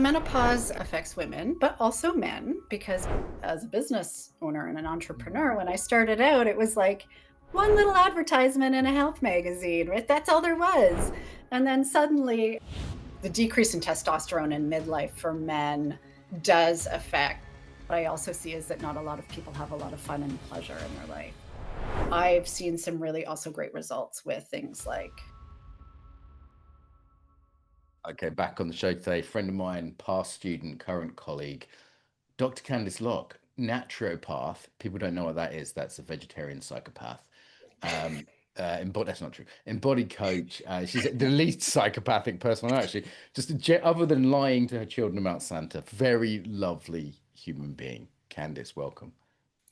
Menopause affects women, but also men, because as a business owner and an entrepreneur, when I started out, it was like one little advertisement in a health magazine, right? That's all there was. And then suddenly, the decrease in testosterone in midlife for men does affect. What I also see is that not a lot of people have a lot of fun and pleasure in their life. I've seen some really also great results with things like. Okay, back on the show today, friend of mine, past student, current colleague, Dr. Kandis Lock, naturopath. People don't know what that is. That's a vegetarian psychopath. Um, that's not true. Embodied coach. She's the least psychopathic person I know, actually. Other than lying to her children about Santa, very lovely human being. Kandis, welcome.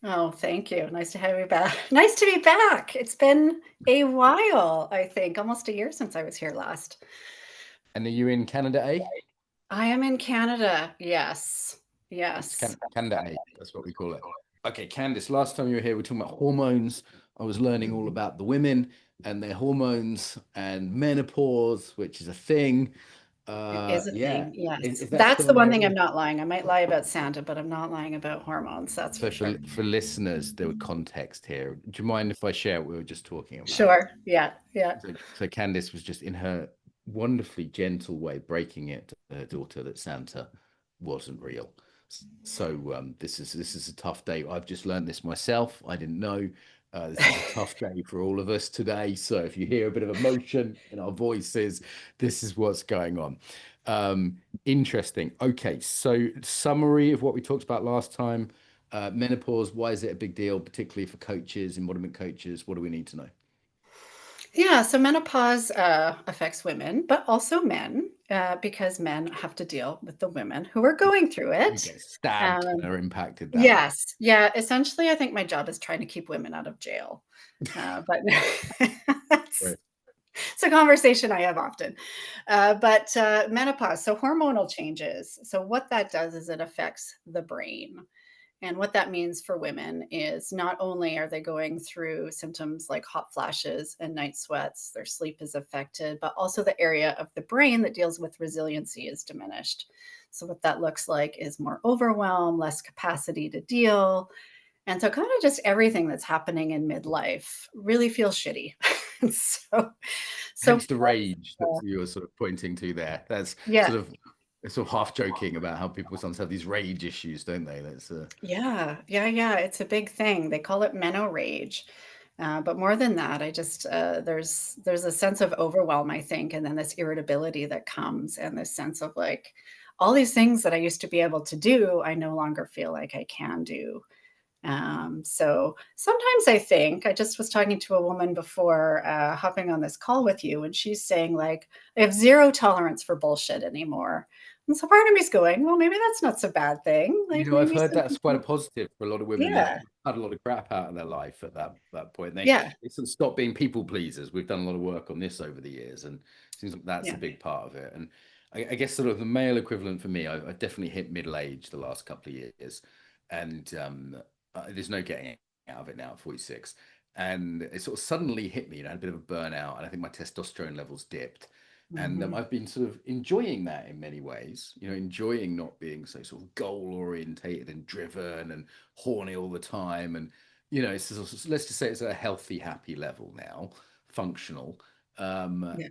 Oh, thank you. Nice to have you back. Nice to be back. It's been a while, I think, almost a year since I was here last. And are you in Canada A? I am in Canada. Yes. It's Yes. Canada A. That's what we call it. Okay, Candice, last time you were here, we were talking about hormones. I was learning all about the women and their hormones and menopause, which is a thing. It is a Yeah, thing. Yes. is that That's still the an one thing area? I'm not lying. I might lie about Santa, but I'm not lying about hormones. That's So for sure. for listeners, there were context here. Do you mind if I share what we were just talking about? Sure. Yeah. Yeah. So Candice was just in her wonderfully gentle way breaking it to her daughter that Santa wasn't real. So this is a tough day. I've just learned this myself. I didn't know. This is a tough day for all of us today. So if you hear a bit of emotion in our voices, this is what's going on. Interesting. Okay, so summary of what we talked about last time. Menopause. Why is it a big deal, particularly for coaches, embodiment coaches? What do we need to know? Yeah. So menopause affects women, but also men, because men have to deal with the women who are going through We it. get stabbed and Um, are impacted that way. yes. Yeah. Essentially, I think my job is trying to keep women out of jail. But that's Right. it's a conversation I have often. But menopause, so hormonal changes. So what that does is it affects the brain. And what that means for women is not only are they going through symptoms like hot flashes and night sweats, their sleep is affected, but also the area of the brain that deals with resiliency is diminished. So, what that looks like is more overwhelm, less capacity to deal. And so, kind of just everything that's happening in midlife really feels shitty. so, so, Hence the rage that you were sort of pointing to there. That's yeah, sort of it's sort of half joking about how people sometimes have these rage issues, don't they? That's yeah, yeah, yeah. It's a big thing. They call it meno rage. But more than that, I just there's a sense of overwhelm, I think, and then this irritability that comes, and this sense of like all these things that I used to be able to do, I no longer feel like I can do. So sometimes I think I just was talking to a woman before hopping on this call with you, and she's saying, like, I have zero tolerance for bullshit anymore. And so part of me's going, well, maybe that's not so bad thing. Like I've maybe heard some that's quite a people, positive for a lot of women. They've yeah, had a lot of crap out of their life at that point. yeah, They sort of stop being people pleasers. We've done a lot of work on this over the years, and it seems like that's a yeah. big part of it. And I guess sort of the male equivalent for me, I've definitely hit middle age the last couple of years, and there's no getting out of it now at 46. And it sort of suddenly hit me, I had a bit of a burnout, and I think my testosterone levels dipped. And Mhm. I've been sort of enjoying that in many ways, enjoying not being so sort of goal orientated and driven and horny all the time. And, it's sort of, let's just say it's at a healthy, happy level now, functional. Um, Yeah,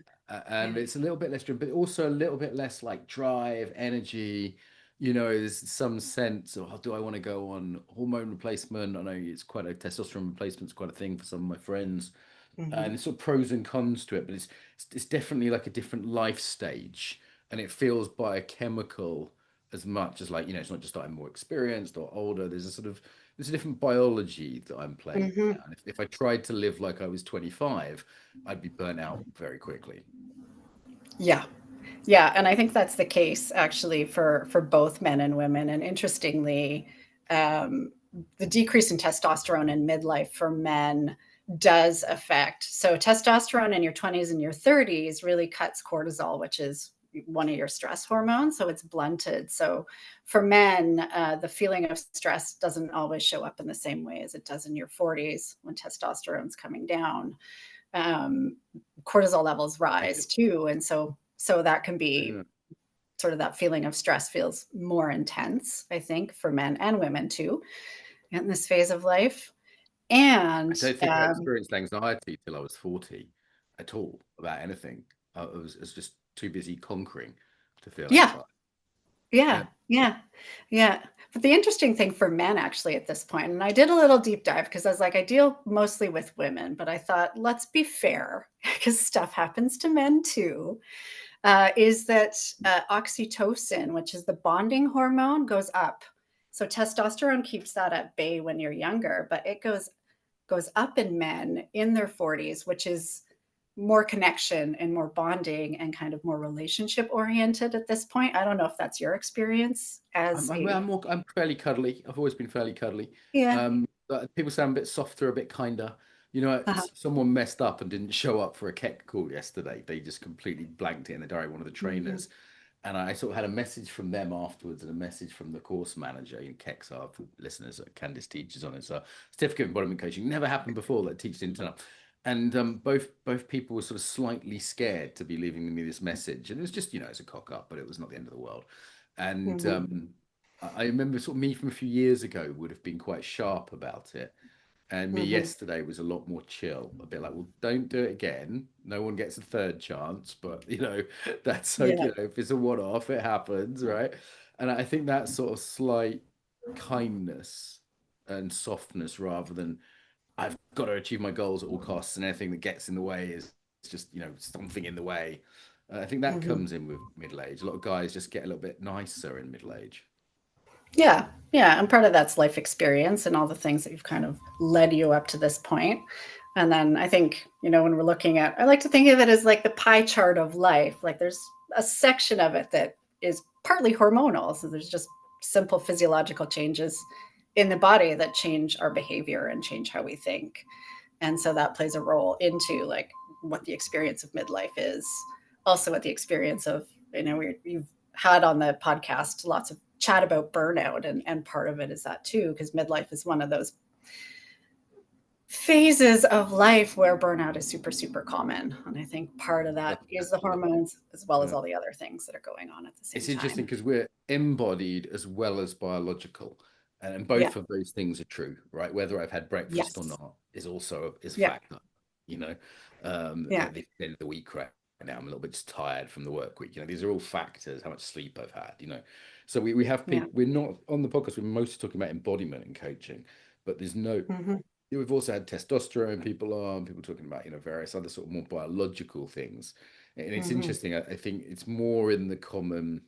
and yeah. it's a little bit less driven, but also a little bit less like drive, energy. There's some sense of, do I want to go on hormone replacement? I know it's quite a testosterone replacement's quite a thing for some of my friends, and Mhm. there's sort of pros and cons to it, but it's definitely like a different life stage, and it feels biochemical as much as, like, it's not just that I'm more experienced or older. There's a different biology that I'm playing with now, Mhm. and if I tried to live like I was 25, I'd be burnt out very quickly. Yeah. Yeah, and I think that's the case actually for both men and women. And interestingly, um, the decrease in testosterone in midlife for men does affect. So testosterone in your 20s and your 30s really cuts cortisol, which is one of your stress hormones. So it's blunted. So for men, the feeling of stress doesn't always show up in the same way as it does in your 40s when testosterone's coming down. um, Cortisol levels rise too, and so that can be Yeah. sort of that feeling of stress feels more intense, I think, for men and women too, in this phase of life. I And don't think I experienced anxiety till I was 40 at all about anything. I was just too busy conquering to feel yeah, anxiety. yeah, Yeah. yeah, yeah. But the interesting thing for men actually at this point, and I did a little deep dive because I was like, I deal mostly with women, but I thought, let's be fair because stuff happens to men too. Is that oxytocin, which is the bonding hormone, goes up. So testosterone keeps that at bay when you're younger, but it goes up in men in their 40s, which is more connection and more bonding and kind of more relationship oriented at this point. I don't know if that's your experience as a I'm fairly cuddly. I've always been fairly cuddly. yeah. But people sound a bit softer, a bit kinder. You know, Uh-huh. someone messed up and didn't show up for a KEC call yesterday. They just completely blanked it in the diary, one of the Mhm. trainers. And I sort of had a message from them afterwards and a message from the course manager. In KECs are for listeners that Kandis teaches on it. So certificate of embodiment coaching never happened before that teacher didn't turn up. And both people were sort of slightly scared to be leaving me this message. And it was just, it's a cock up, but it was not the end of the world. And Mhm. I remember sort of me from a few years ago would have been quite sharp about it. And me Mhm. yesterday was a lot more chill, a bit like, well, don't do it again. No one gets a third chance, but that's like, Yeah. if it's a one-off, it happens, right? And I think that sort of slight kindness and softness rather than I've got to achieve my goals at all costs and anything that gets in the way is just, something in the way. I think that Mhm. comes in with middle age. A lot of guys just get a little bit nicer in middle age. Yeah. Yeah. And part of that's life experience and all the things that you've kind of led you up to this point. And then I think, when we're looking at, I like to think of it as like the pie chart of life. Like there's a section of it that is partly hormonal. So there's just simple physiological changes in the body that change our behavior and change how we think. And so that plays a role into like what the experience of midlife is. Also, what the experience of, you've had on the podcast lots of chat about burnout, and part of it is that too, because midlife is one of those phases of life where burnout is super, super common. And I think part of that is the Definitely. hormones as well as Yeah. all the other things that are going on at the same It's interesting time. because we're embodied as well as biological, and Yeah. both of those things are true, right? Whether I've had breakfast or Yes. not is a Yeah. factor. You know, Yeah. at the end of the week right now, I'm a little bit just tired from the work week. These are all factors. How much sleep I've had. So we have Yeah. people. We're not on the podcast. We're mostly talking about embodiment and coaching, but there's no. Hmm. We've also had testosterone people on, people talking about, various other sort of more biological things. And it's Hmm. interesting. I think it's more in the common,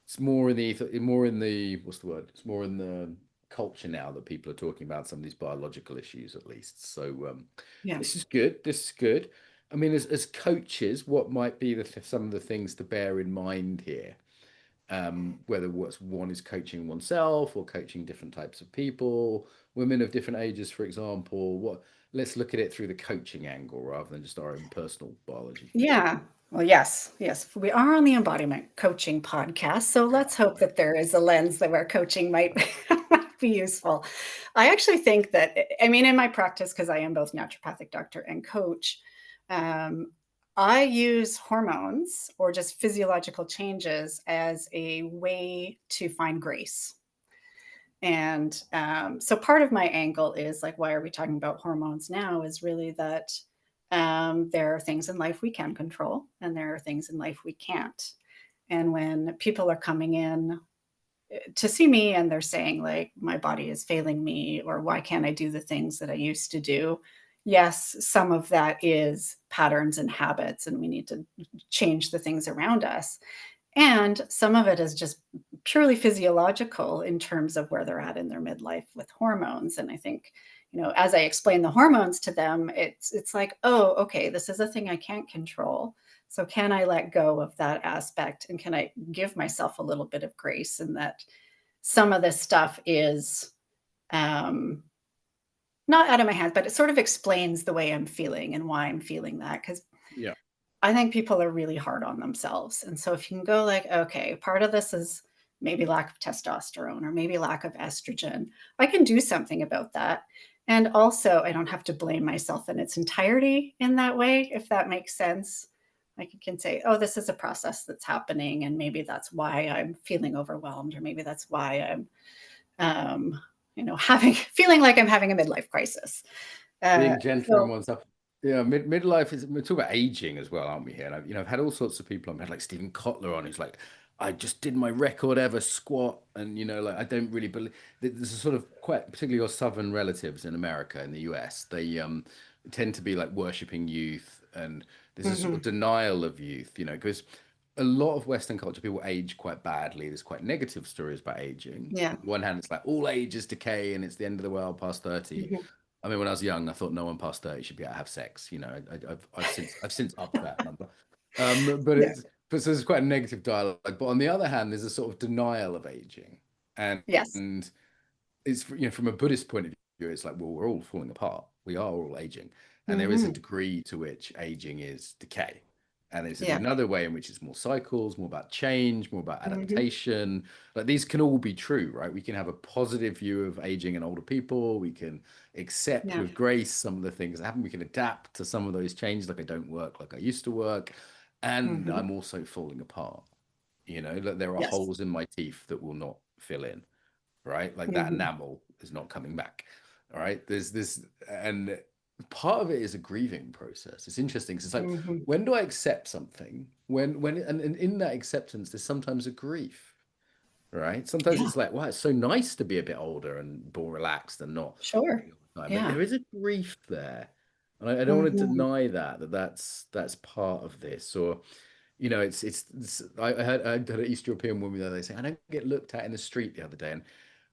it's more in the, what's the word? It's more in the culture now that people are talking about some of these biological issues, at least. So Yeah. this is good. This is good. I mean, as coaches, what might be some of the things to bear in mind here? Whether what's one is coaching oneself or coaching different types of people, women of different ages, for example. Let's look at it through the coaching angle rather than just our own personal biology. Yeah. Well, yes, yes. We are on the embodiment coaching podcast. So Yeah, let's hope that there is a lens that where coaching might, might be useful. I actually think that, I mean, in my practice, because I am both naturopathic doctor and coach, um, I use hormones or just physiological changes as a way to find grace. And so part of my angle is like, why are we talking about hormones now? Is really that there are things in life we can control, and there are things in life we can't. And when people are coming in to see me and they're saying, like, my body is failing me, or why can't I do the things that I used to do? Yes, some of that is patterns and habits, and we need to change the things around us. And some of it is just purely physiological in terms of where they're at in their midlife with hormones. And I think, as I explain the hormones to them, it's like, oh, okay, this is a thing I can't control. So can I let go of that aspect and can I give myself a little bit of grace in that some of this stuff is um, not out of my hands, but it sort of explains the way I'm feeling and why I'm feeling that. Because yeah, I think people are really hard on themselves. And so if you can go like, okay, part of this is maybe lack of testosterone or maybe lack of estrogen, I can do something about that. And also, I don't have to blame myself in its entirety in that way, if that makes sense. Like you can say, oh, this is a process that's happening, and maybe that's why I'm feeling overwhelmed, or maybe that's why I'm, um, having feeling like I'm having a midlife crisis. Being gentle on So oneself. Yeah, midlife is, we're talking about aging as well, aren't we here? And I've had all sorts of people. I've had like Stephen Kotler on, who's like, I just did my record ever squat, and like I don't really believe. There's a sort of quite, particularly your southern relatives in America, in the US, they tend to be like worshipping youth, and there's a sort of mhm, denial of youth, because a lot of Western culture, people age quite badly. There's quite negative stories about aging. yeah, On the one hand, it's like all age is decay and it's the end of the world past 30. mhm, I mean, when I was young, I thought no one past 30 should be able to have sex. I've since upped that number. But yeah, so there's quite a negative dialogue. But on the other hand, there's a sort of denial of aging, and yes, and it's from a Buddhist point of view, it's like, well, we're all falling apart. We are all aging, and there is a hmm, degree to which aging is decay. And there's yeah, another way in which it's more cycles, more about change, more about hmm, adaptation. Like these can all be true, right? We can have a positive view of aging and older people. We can accept yeah, with grace some of the things that happen. We can adapt to some of those changes, like I don't work like I used to work. And hmm, I'm also falling apart. That there are yes, holes in my teeth that will not fill in, right? Like that hmm, enamel is not coming back. All right. There's this, and part of it is a grieving process. It's interesting because it's like, hmm, when do I accept something? And in that acceptance, there's sometimes a grief, right? Sometimes yeah, it's like, wow, it's so nice to be a bit older and more relaxed and not sure, worry all the time. But yeah, there is a grief there. And I don't want to hmm, deny that's part of this. Or I had an East European woman the other day saying, I don't get looked at in the street the other day. And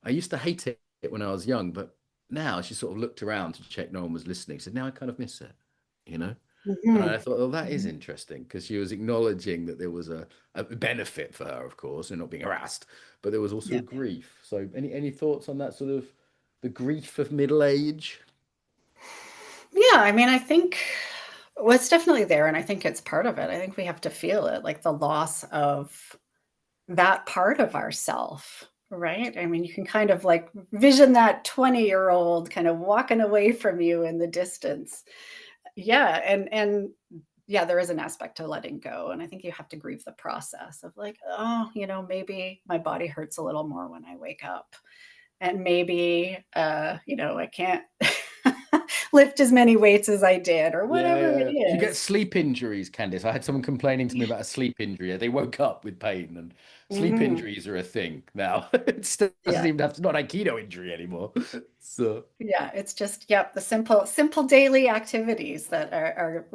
I used to hate it when I was young, but now she sort of looked around to check no one was listening. Said, now I kind of miss it, you know? And hmm, I thought, well, that is hmm, interesting because she was acknowledging that there was a benefit for her, of course, and not being harassed, but there was also yeah. grief. So any thoughts on that sort of the grief of middle age? Yeah, I mean, I think well, it's definitely there, and I think it's part of it. I think we have to feel it, like the loss of that part of ourself, right? I mean, you can kind of like vision that 20-year-old kind of walking away from you in the distance. Yeah, and yeah, there is an aspect to letting go, and I think you have to grieve the process of like, oh, maybe my body hurts a little more when I wake up. And maybe, I can't lift as many weights as I did or Yeah, whatever it yeah. Do you get is. sleep injuries, Candice? I had someone complaining to me about a sleep injury. They woke up with pain, and sleep Mhm. injuries are a thing now. It doesn't Yeah. even have to, not Aikido injury anymore. So, Yeah, it's just, yep, the simple daily activities that are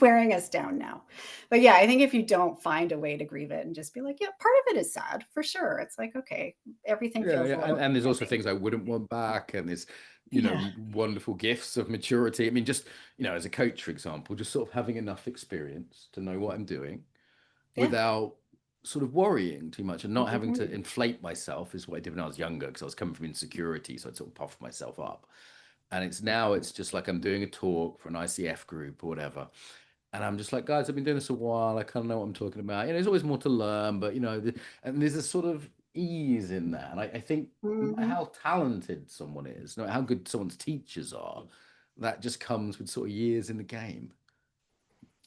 wearing us down now. But yeah, I think if you don't find a way to grieve it and just be like, yeah, part of it is sad for sure. It's like, okay, everything yeah, feels a yeah. little And there's also confusing. things I wouldn't want back, and there's, Yeah. wonderful gifts of maturity. I mean, just, as a coach, for example, just sort of having enough experience to know what I'm doing Yeah. without sort of worrying too much and not having to Mhm. inflate myself is what I did when I was younger because I was coming from insecurity. So I'd sort of puff myself up. And it's just like I'm doing a talk for an ICF group or whatever. And I'm just like, guys, I've been doing this a while. I kind of know what I'm talking about. There's always more to learn, but and there's a sort of ease in that. And I think no matter Mhm. how talented someone is, no matter how good someone's teachers are, that just comes with sort of years in the game.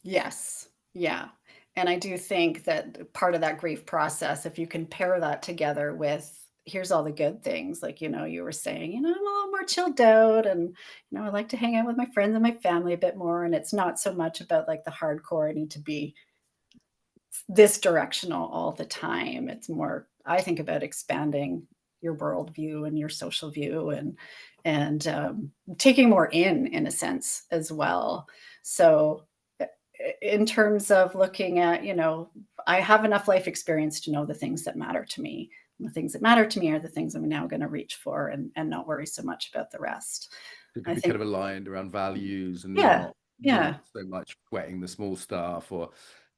Yes. Yeah. And I do think that part of that grief process, if you can pair that together with here's all the good things, like, you were saying, I'm a little more chilled out and, I like to hang out with my friends and my family a bit more. And it's not so much about like the hardcore, I need to be this directional all the time. It's more, I think about expanding your worldview and your social view and taking more in a sense as well. So in terms of looking at, I have enough life experience to know the things that matter to me. And the things that matter to me are the things I'm now going to reach for and not worry so much about the rest. It could I be kind think, of aligned around values and yeah, not yeah. so much sweating the small stuff or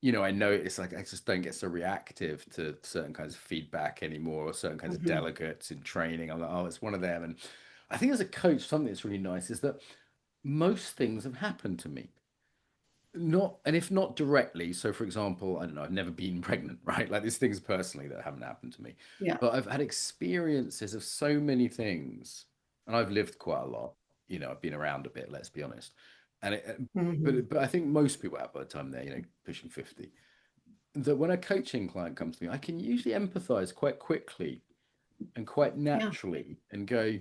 I know it's like I just don't get so reactive to certain kinds of feedback anymore or certain kinds of Mhm. delegates in training. I'm like, oh, it's one of them. And I think as a coach, something that's really nice is that most things have happened to me. Not, and if not directly, so for example, I don't know, I've never been pregnant, right? Like there's things personally that haven't happened to me, Yeah. but I've had experiences of so many things, and I've lived quite a lot. I've been around a bit, let's be honest. And Mhm. but I think most people have by the time they're, pushing 50, that when a coaching client comes to me, I can usually empathize quite quickly and quite Yeah. naturally and go,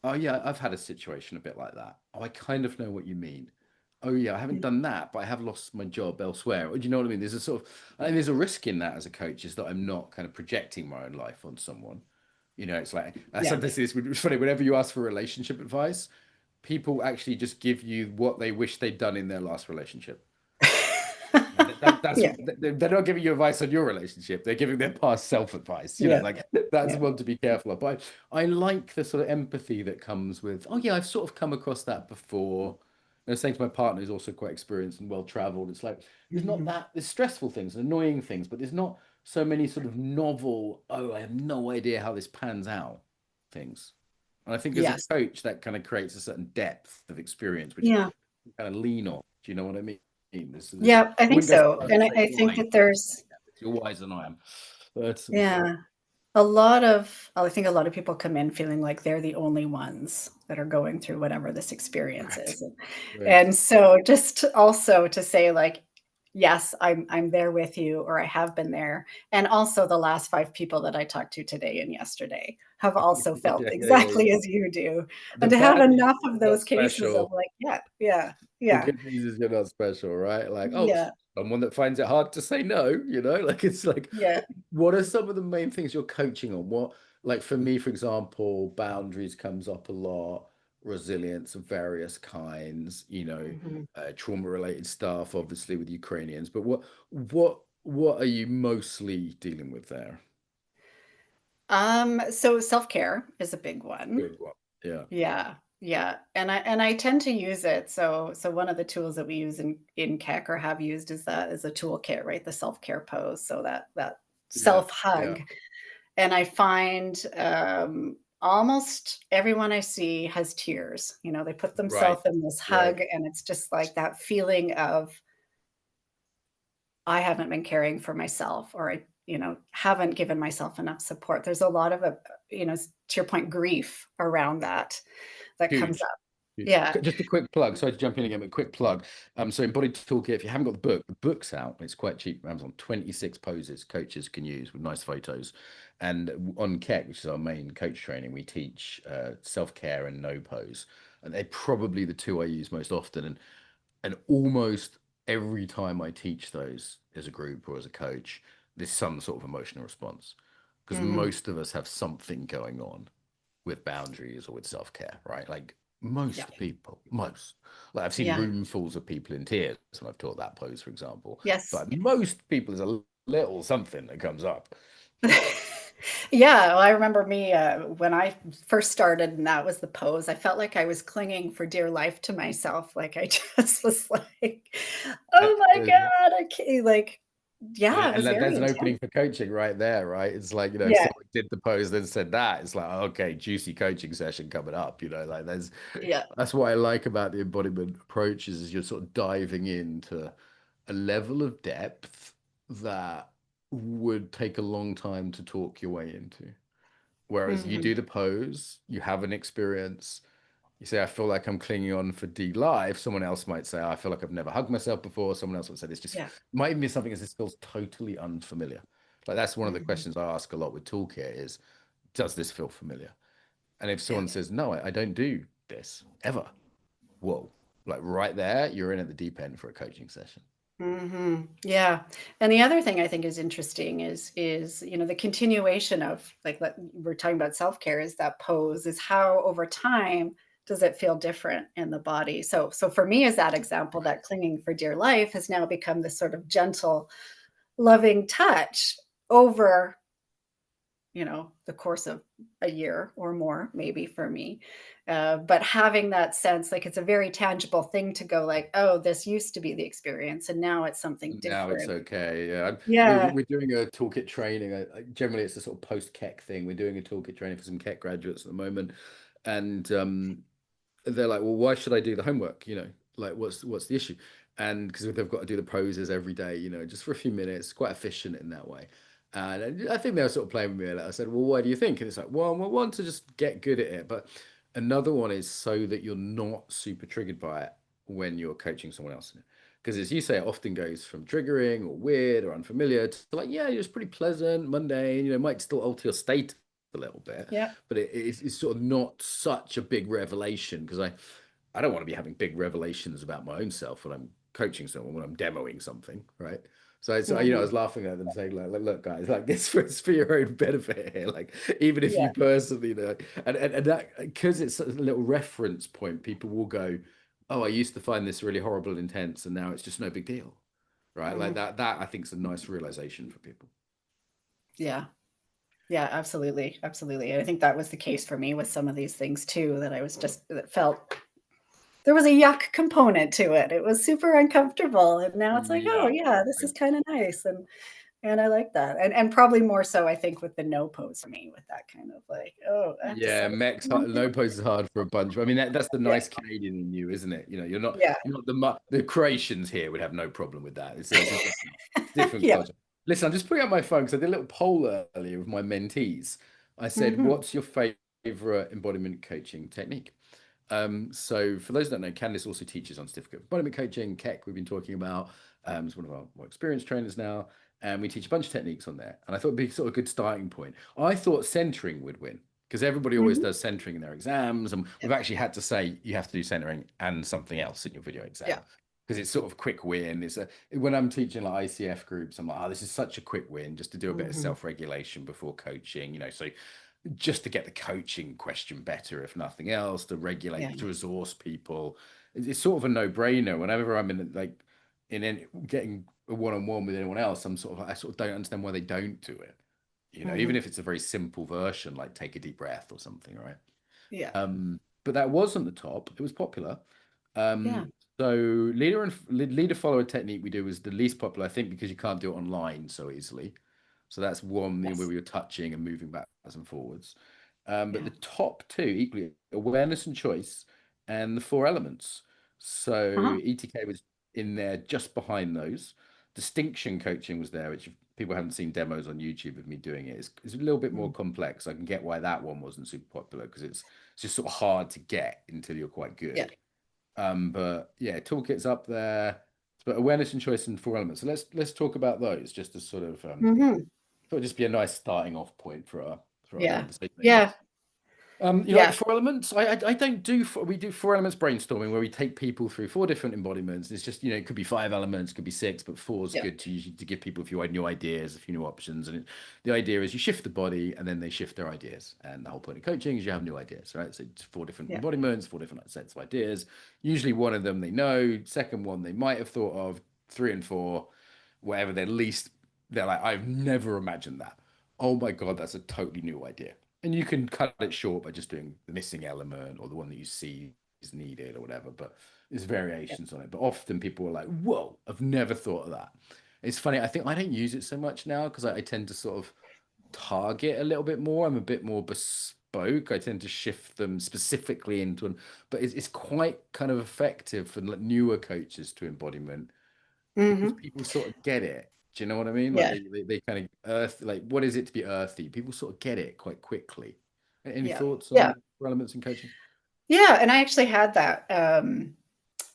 oh yeah, I've had a situation a bit like that. Oh, I kind of know what you mean. Oh yeah, I haven't Mm. done that, but I have lost my job elsewhere. Or, do you know what I mean? There's a sort of, I think there's a risk in that as a coach, is that I'm not kind of projecting my own life on someone. It's like I Yeah. sometimes this it's funny. Whenever you ask for relationship advice, people actually just give you what they wish they'd done in their last relationship. That's Yeah. they're not giving you advice on your relationship. They're giving their past self advice. Yeah. Like that's Yeah. one to be careful of. But I like the sort of empathy that comes with. Oh yeah, I've sort of come across that before. And I was saying to my partner, who's also quite experienced and well traveled. It's like Mhm. there's stressful things and annoying things, but there's not so many sort of novel. Oh, I have no idea how this pans out things. And I think as a Yes. coach, that kind of creates a certain depth of experience, which Yeah. you kind of lean on. Do you know what I mean? This Yeah, I I think wouldn't go so so, far as to and say I think blind. that there's You're wiser than I am. But yeah. I think a lot of people come in feeling like they're the only ones that are going through whatever this experience correct, is, correct. and so just also to say, like, "Yes, I'm there with you," or "I have been there," and also the last 5 people that I talked to today and yesterday have also felt Yeah. exactly as you do, The and to have bad news enough is of you're not those cases of special. like, yeah, yeah, The yeah, good news is you're not special, right? Like, oh, yeah, someone that finds it hard to say no, like it's like, yeah, what are some of the main things you're coaching on? What, like for me, for example, boundaries comes up a lot, resilience of various kinds, mhm. trauma related stuff, obviously with Ukrainians. But what are you mostly dealing with there? So self-care is a big one. Good one. Yeah. Yeah, yeah, and I tend to use it. So one of the tools that we use in KEC or have used is a toolkit, right? The self-care pose, so that Yeah. Yeah. self-hug. And I find, almost everyone I see has tears. They put Right. themselves in this Right. hug, and it's just like that feeling of, I haven't been caring for myself, or I haven't given myself enough support. There's a lot of, to your point, grief around that comes Huge. up. Huge. Yeah. Just a quick plug. Sorry to jump in again, but quick plug. So Embodied Toolkit, if you haven't got the book's out. It's quite cheap on Amazon. 26 poses coaches can use with nice photos. And on KEC, which is our main coach training, we teach self-care and no pose. And they're probably the two I use most often. And almost every time I teach those as a group or as a coach, there's some sort of emotional response. Because Mhm. most of us have something going on with boundaries or with self-care, right? Like Yeah. most. Like I've seen Yeah. roomfuls of people in tears when I've taught that pose, for example. Yes. But most people, there's a little something that comes up. Yeah, well, I remember me, when I first started and that was the pose, I felt like I was clinging for dear life to myself, like, I just was like, "Oh my And, god, I can't," like yeah, it and was very there's an intense. opening for coaching right there, right? It's like, Yeah, someone did the pose, then said that. It's like, okay, juicy coaching session coming up, like yeah. that's what I like about the embodiment approaches is you're sort of diving into a level of depth that would take a long time to talk your way into. Whereas you Mhm. do the pose, you have an experience, you say, I feel like I'm clinging on for D life. Someone else might say, I feel like I've never hugged myself before. Someone else would say, this just Yeah. might even be something as this feels totally unfamiliar. Like that's one of the Mhm. questions I ask a lot with Toolkit is, does this feel familiar? And if Yeah. someone says, no, I don't do this ever, whoa, like right there, you're in at the deep end for a coaching session. Mhm. Yeah, and the other thing I think is interesting is the continuation of, like, we're talking about self-care is that pose, is how over time does it feel different in the body? So for me as that example, that Right. clinging for dear life has now become this sort of gentle, loving touch over the course of a year or more, maybe for me. But having that sense, like it's a very tangible thing to go like, oh, this used to be the experience, and now it's something Now it's different. okay. Yeah, Yeah. we're doing a toolkit training. Generally, it's a sort of post KEC thing. We're doing a toolkit training for some KEC graduates at the moment, and they're like, "Well, why should I do the homework? Like what's the issue?" And because they've got to do the poses every day, just for a few minutes, quite efficient in that way. And I think they were sort of playing with me. And I said, "Well, why do you think?" And it's like, "Well, one to just get good at it, but another one is so that you're not super triggered by it." when you're coaching someone else. Because as you say, it often goes from triggering or weird or unfamiliar to like, yeah, it's pretty pleasant, mundane, might still alter your state a little bit, Yeah. but it's sort of not such a big revelation because I don't want to be having big revelations about my own self when I'm coaching someone, when I'm demoing something, right? So I Mhm. was laughing at them saying look guys, like it's for your own benefit here. Like even if Yeah. you personally and that because it's a little reference point, people will go, oh, I used to find this really horrible and intense, and now it's just no big deal, right? Like Mhm. that I think is a nice realization for people. Yeah. Yeah, absolutely, absolutely, and I think that was the case for me with some of these things too, that I was just that felt there was a yuck component to it. It was super uncomfortable, and now it's like, "Oh, Yeah. yeah, this is kinda nice," and I like that, and probably more so, I think, with the no pose for me, with that kind of like, "Oh, I have to Yeah, set a Mex time here." no pose is hard for a bunch. I mean, that's the Yeah, nice Canadian in you, isn't it? yeah. you're not the Croatians here would have no problem with that. It's a different Yeah. culture. Listen, I'm just putting up my phone because I did a little poll earlier with my mentees. I said, Mhm. "What's your favorite embodiment coaching technique?" So for those that don't know, Kandis also teaches on Certificate of Embodiment Coaching. Keck, we've been talking about, is one of our more experienced trainers now, and we teach a bunch of techniques on there. And I thought it'd be sort of a good starting point. I thought centering would win because everybody always Mhm. does centering in their exams, and Yeah, we've actually had to say you have to do centering and something else in your video yeah. exam because it's sort of quick win. When I'm teaching like ICF groups, I'm like, oh, this is such a quick win just to do a bit of Mhm. self-regulation before coaching, so just to get the coaching question better, if nothing else, to Yeah. regulate, to resource people. It's sort of a no-brainer. Whenever I'm getting a one-on-one with anyone else, I sort of don't understand why they don't do it. Even Mhm. if it's a very simple version, like take a deep breath or something, right? Yeah. But that wasn't the top. It was popular. Yeah. So leader follower technique we do is the least popular, I think, because you can't do it online so easily. So that's one where Yes. we were touching and moving backwards and forwards. But Yeah. the top two equally awareness and choice and the four elements. So Uh-huh. ETK was in there just behind those. Distinction coaching was there, which if people haven't seen demos on YouTube of me doing it, it's a little bit more Mm. complex. I can get why that one wasn't super popular because it's just sort of hard to get until you're quite Yeah. good. But yeah, toolkit's up there. But awareness and choice and four elements. So let's talk about those just as sort of Mhm. thought it'd just be a nice starting off point for our Yeah. conversation, I Yeah. guess. You like Yeah. the four elements? I don't do we do four elements brainstorming where we take people through four different embodiments. It's just it could be five elements, could be six, but four is Yeah. good to usually to give people a few new ideas, a few new options. And the idea is you shift the body and then they shift their ideas. And the whole point of coaching is you have new ideas, right? So it's four different Yeah. embodiments, four different sets of ideas. Usually one of them they know, second one they might have thought of, three and four, whatever they're like, I've never imagined that. Oh my God, that's a totally new idea. And you can cut it short by just doing the missing element or the one that you see is needed or whatever, but there's Yeah. variations on it. But often people are like, whoa, I've never thought of that. It's funny. I think I don't use it so much now because I tend to sort of target a little bit more. I'm a bit more bespoke. I tend to shift them specifically into an, but it's quite kind of effective for like newer coaches to embodiment because Mhm. people sort of get it. Do you know what I mean? Like Yeah. they kind of like what is it to be earthy? People sort of get it quite quickly. Any Yeah. thoughts Yeah. on elements in coaching? Yeah, and I actually had that,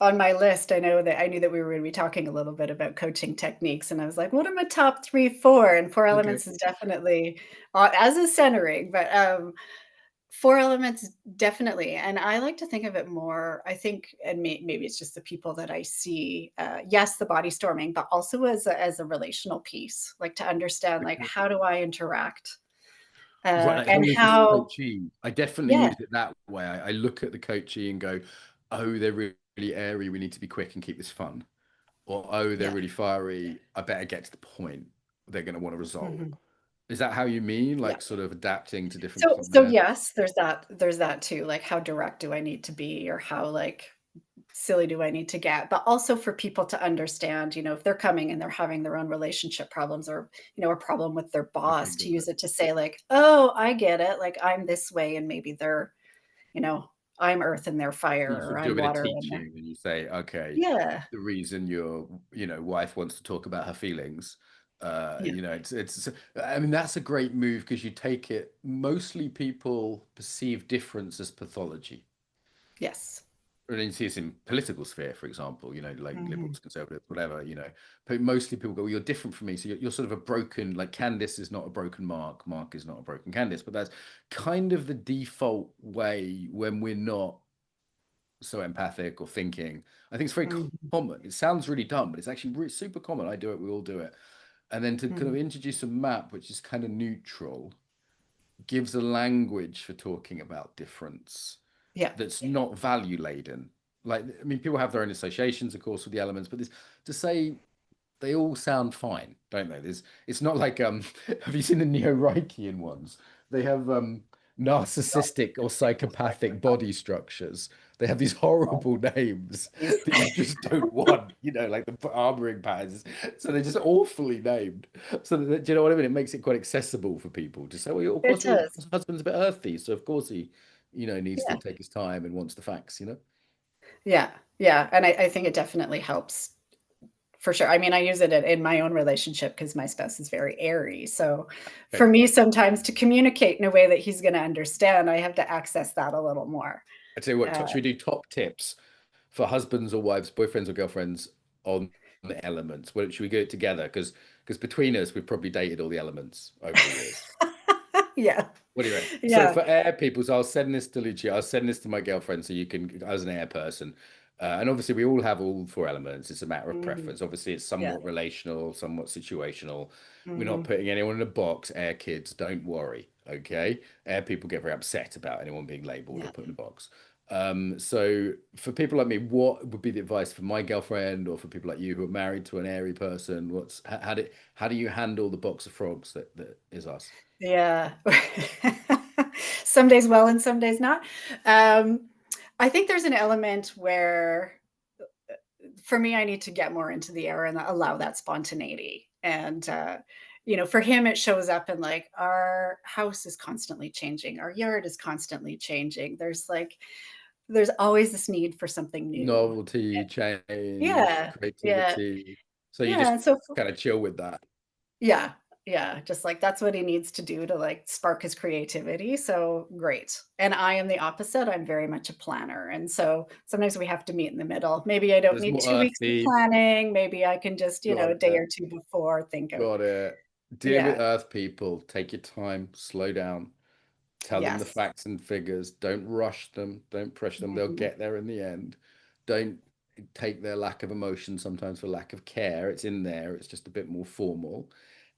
on my list. I knew that we were gonna be talking a little bit about coaching techniques, and I was like, "What are my top 3, 4?" And 4 Okay. elements is definitely, as is centering, but, 4 elements definitely, and I like to think of it more, I think, and maybe it's just the people that I see, yes, the body storming, but also as a relational piece, like, to understand, like, Okay. how do I interact, Right, like and holistic how coaching. I definitely yeah, use it that way. I look at the coachee and go, oh, they're really airy. We need to be quick and keep this fun. Or, oh, they're yeah, really fiery. I better get to the point. They're going to want a result. mhm, Is that how you mean? yeah. Like sort of adapting to different So personalities? yes, there's that too, like, how direct do I need to be, or how, like, silly do I need to get? But also for people to understand, if they're coming and they're having their own relationship problems, or, a problem with their Okay, boss, to got use it. it to say like, "Oh, I get it, like, I'm this way, and maybe they're, you know, I'm earth and they're So you fire, sort or of do a I'm bit of water and they're" teaching and you say, okay, Yeah, the reason your, wife wants to talk about her feelings, yeah, I mean, that's a great move because you take it, mostly people perceive difference as pathology, yes, and then you see this in political sphere, for example, like Mhm. liberals, conservatives, whatever, but mostly people go, well, you're different from me. So you're sort of a broken, like Candice is not a broken Mark, Mark is not a broken Candice, but that's kind of the default way when we're not so empathic or thinking. I think it's very Mhm. common. It sounds really dumb, but it's actually super common. I do it, we all do it. And then to kind of Mhm. introduce a map, which is kind of neutral, gives a language for talking about difference Yeah. that's not value laden. Like, I mean, people have their own associations, of course, with the elements, but this to say they all sound fine, don't they? It's not like have you seen the Neo-Reichian ones? They have narcissistic or psychopathic body structures. They have these horrible names Yes. that you just don't want, like the armoring patterns. So they're just awfully named. So that, do you know what I mean? It makes it quite accessible for people to say, well, of It course your does. husband's a bit earthy, so of course he, needs to Yeah. take his time and wants the facts. Yeah. Yeah. And I think it definitely helps for sure. I mean, I use it in my own relationship because my spouse is very airy. So for Okay. me, sometimes to communicate in a way that he's going to understand, I have to access that a little more. I tell you what, Uh, should we do top tips for husbands or wives, boyfriends or girlfriends on the elements? Well, should we go it together? Because between us, we've probably dated all the elements over the years. yeah. What do you reckon? So Yeah. for air people, so I'll send this to Lucia. I'll send this to my girlfriend so you can, as an air person. And obviously, we all have all four elements. It's a matter of Mhm. preference. Obviously, it's Yeah. somewhat relational, somewhat situational. We're not Mhm. putting anyone in a box. Air kids, don't worry. Okay. Air people get very upset about anyone being labeled or Yeah. put in a box. So for people like me, what would be the advice for my girlfriend or for people like you who are married to an airy person? How do you handle the box of frogs that is us? Yeah. Some days well and some days not. Um, I think there's an element where for me, I need to get more into the air and allow that spontaneity. And, for him, it shows up in like our house is constantly changing, our yard is constantly changing. There's always this need for something new. Novelty, change, Yeah. Yeah. creativity. So you Yeah. just And so kind of chill with that. yeah, yeah, just like that's what he needs to do to, like, spark his creativity, so great. And I am the opposite, I'm very much a planner, and so sometimes we have to meet in the middle. Maybe I don't There's need more 2 weeks of earthy. planning, maybe I can just, Got a day it. or 2 before think of Got it. Deal with yeah, earth people. Take your time, slow down. Tell them the yes. facts and figures. Don't rush them. Don't pressure them. They'll Mhm. get there in the end. Don't take their lack of emotion sometimes for lack of care. It's in there. It's just a bit more formal.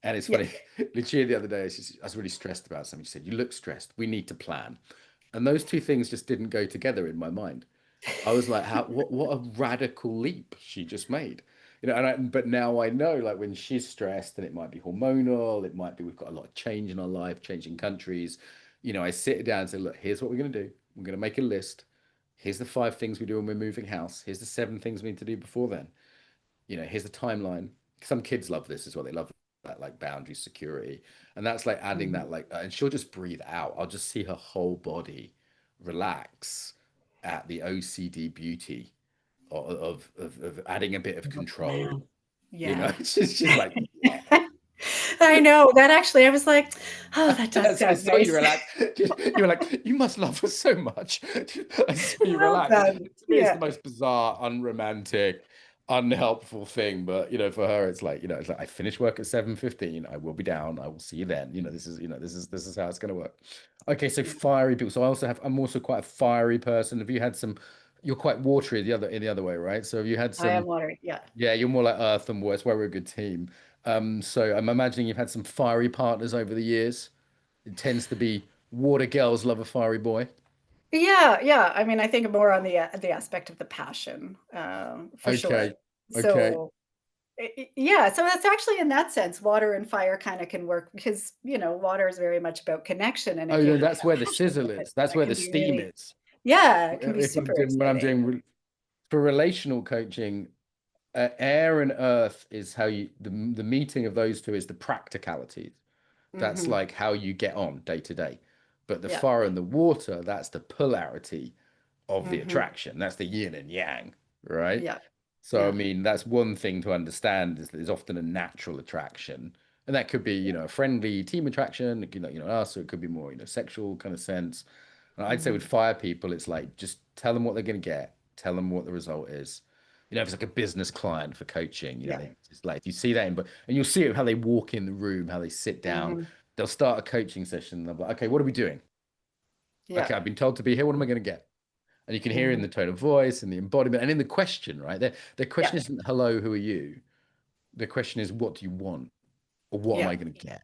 And it's Yeah. funny. Lucia the other day, I was really stressed about something. She said, "You look stressed. We need to plan." And those two things just didn't go together in my mind. I was like, "How? What a radical leap she just made." But now I know, like when she's stressed, and it might be hormonal, it might be we've got a lot of change in our life, changing countries. I sit down and say, look, here's what we're going to do. We're going to make a list. Here's the 5 things we do when we're moving house. Here's the 7 things we need to do before then. Here's the timeline. Some kids love this as well. They love that like boundary security. And that's like adding Mhm. that and she'll just breathe out. I'll just see her whole body relax at the OCD beauty of adding a bit of Of a control. plan. Yeah. She's like, yeah. I know, that actually I was like, "Oh, that does As I sound saw you nice." relax, you were like, you must love her so much. I saw you Well relax. done. To me, it's the Yeah. most bizarre, unromantic, unhelpful thing. But for her, it's like I finish work at 7:15. I will be down. I will see you then. This is how it's gonna work. Okay, so Yeah. fiery people. So I'm also quite a fiery person. Have you had some? You're quite watery the other way, right? So have you had I am some? watery, yeah. Yeah, you're more like earth and water. That's why we're a good team. So I'm imagining you've had some fiery partners over the years. It tends to be water girls love a fiery boy. Yeah, yeah. I mean, I think more on the aspect of the passion, for sure. Okay. Okay. So, yeah, so that's actually in that sense, water and fire kind of can work because, water is very much about connection. And if Oh you no, have that's where the passion sizzle with it, is. That's that where can the be steam really, is. yeah, it can be If I'm super doing when I'm exciting. doing for relational coaching, air and earth is how the meeting of those two is the practicalities. That's Hmm. like how you get on day to day. But the Yeah. fire and the water, that's the polarity of the Hmm. attraction. That's the yin and yang, right? Yeah. So, I Yeah. mean, that's one thing to understand is that there's often a natural attraction. And that could be, a friendly team attraction, us, or it could be more, sexual kind of sense. And I'd say with Hmm. fire people, it's like just tell them what they're going to get, tell them what the result is. You know, if it's like a business client for coaching, you know, Yeah. they just like you see that in, but and you'll see it how they walk in the room, how they sit down. Hmm. They'll start a coaching session. And they'll be like, okay, what are we doing? Yeah. Okay, I've been told to be here. What am I going to get? And you can hear in Hmm. the tone of voice and the embodiment and in the question, right? Their Yeah. question isn't hello, who are you? The question is, what do you want? Or what am Yeah. I going to get?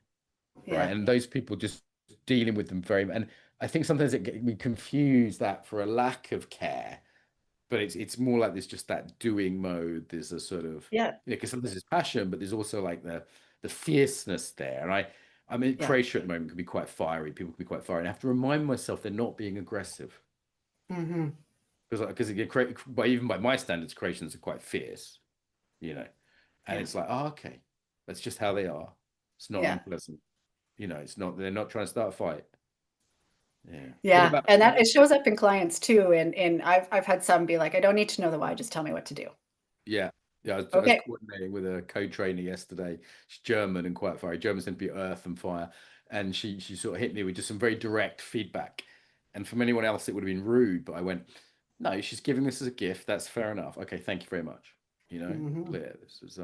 Right. Yeah. And those people just dealing with them and I think sometimes we confuse that for a lack of care, but it's more like there's just that doing mode. There's a sort of, Yeah. you know, because sometimes there's passion, but there's also like the fierceness there. And I mean, Yeah. Croatia at the moment can be quite fiery. People can be quite fiery. And I have to remind myself they're not being aggressive Hmm. because by even by my standards, Croatians are quite fierce, you know. And Yeah. it's like, oh, okay, that's just how they are. It's not Yeah. unpleasant, you know. It's not. They're not trying to start a fight. Yeah. What Yeah. about? And that it shows up in clients too. And I've had some be like, I don't need to know the why, just tell me what to do. Yeah, yeah. I was Okay. coordinating with a co-trainer yesterday. She's German and quite fiery. Germans tend to be earth and fire, and she sort of hit me with just some very direct feedback. And from anyone else, it would have been rude, but I went, no, she's giving this as a gift. That's fair enough. Okay, thank you very much. You know, Hmm. clear. This was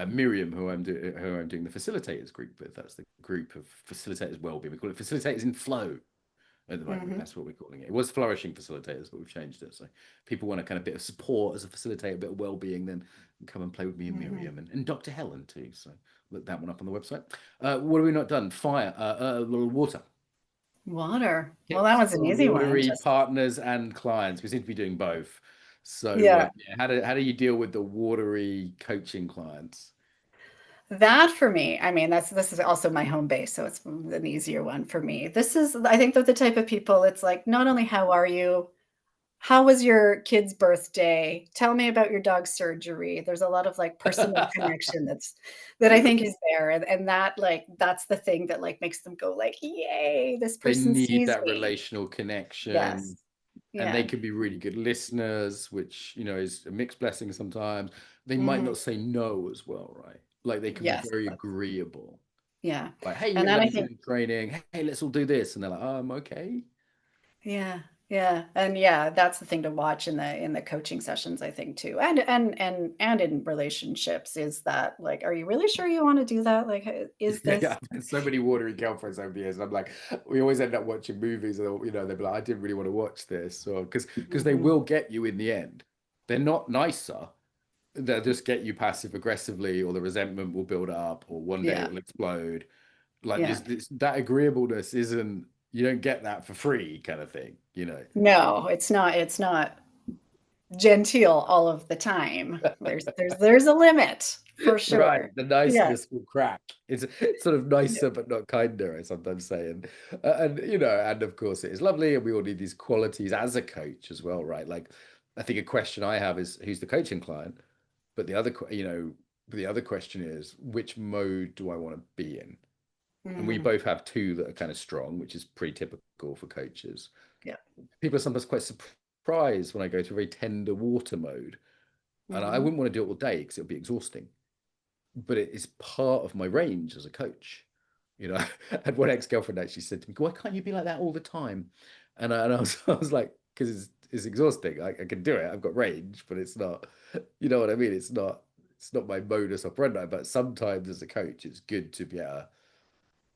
Miriam, who I'm doing the facilitators group with. That's the group of facilitators well-being. We call it facilitators in flow at the moment. Hmm. That's what we're calling it. It was flourishing facilitators, but we've changed it. So people want a kind of bit of support as a facilitator, a bit of well-being, then come and play with me and Hmm. Miriam and Dr. Helen too. So look that one up on the website. What have we not done? Fire, water. Water. Well, that Tips was an for easy one. watery Just, partners and clients. We seem to be doing both. So yeah. yeah, how do you deal with the watery coaching clients? That for me, I mean, this is also my home base, so it's an easier one for me. This is, I think, they're the type of people. It's like not only how are you, how was your kid's birthday? Tell me about your dog's surgery. There's a lot of like personal connection that I think is there, and that like that's the thing that like makes them go like, yay, this They person need sees that me. relational connection, Yes, and they yeah, can be really good listeners, which you know is a mixed blessing sometimes. They might hmm, not say no as well, right? Like they can be yes, very agreeable. yeah, Like, hey, and you then know, I they're think doing training. Hey, let's all do this, and they're like, okay. yeah, yeah, and yeah, that's the thing to watch in the coaching sessions, I think too, and in relationships is that like, are you really sure you want to do that? Like, is Yeah, yeah. this? I've had so many watery girlfriends over the years, and I'm like, we always end up watching movies, and you know, they'll be like, I didn't really want to watch this, or because they Mhm. will get you in the end. They're not nicer. They'll just get you passive aggressively, or the resentment will build up, or one day it Yeah, will explode. Like yeah. that agreeableness isn't, you don't get that for free kind of thing, you know. No, it's not genteel all of the time. There's a limit for Right, sure. the Yeah. niceness will crack. It's sort of Yeah. nicer but not kinder, I sometimes say. And you know, and of course it is lovely, and we all need these qualities as a coach as well, right? Like, I think a question I have is who's the coaching client? But you know, the other question is which mode do I want to be in? And we Mhm. both have two that are kind of strong, which is pretty typical for coaches. Yeah. People are sometimes quite surprised when I go to a very tender water mode, and I Mhm. wouldn't want to do it all day because it would be exhausting. But it is part of my range as a coach. You know, I had one ex-girlfriend actually said to me, "Why can't you be like that all the time?" And I was I was like, "Because it's exhausting. I can do it. I've got range, but it's not. You know what I mean? It's not my modus operandi. But sometimes as a coach, it's good to be able to